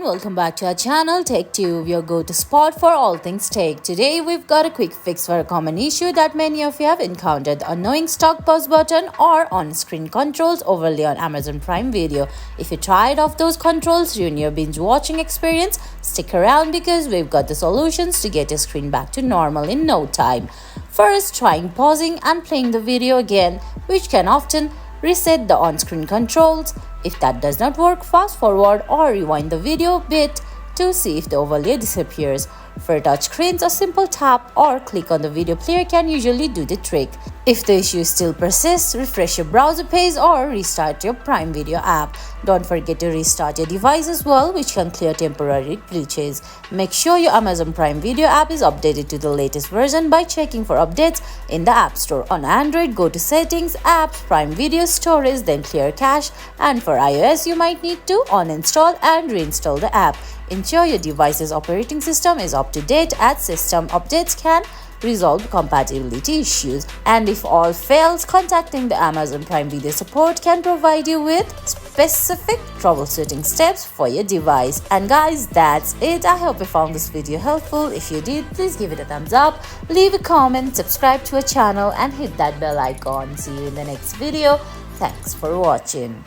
welcome back to our channel TechTube, your go-to spot for all things tech. Today we've got a quick fix for a common issue that many of you have encountered: the annoying stock pause button or on-screen controls overlay on Amazon Prime Video. If you're tired of those controls ruin your binge watching experience, stick around because we've got the solutions to get your screen back to normal in no time. First, trying pausing and playing the video again, which can often reset the on-screen controls. If that does not work, fast forward or rewind the video a bit to see if the overlay disappears. For touchscreens, a simple tap or click on the video player can usually do the trick. If the issue still persists, refresh your browser page or restart your Prime Video app. Don't forget to restart your device as well, which can clear temporary glitches. Make sure your Amazon Prime Video app is updated to the latest version by checking for updates in the App Store. On Android, go to Settings, Apps, Prime Video Storage, then Clear Cache. And for iOS, you might need to uninstall and reinstall the app. Ensure your device's operating system is up to date, as system updates can resolve compatibility issues. And if all fails, contacting the Amazon Prime Video support can provide you with specific troubleshooting steps for your device. And guys, that's it. I hope you found this video helpful. If you did, please give it a thumbs up, leave a comment, subscribe to our channel and hit that bell icon. See you in the next video. Thanks for watching.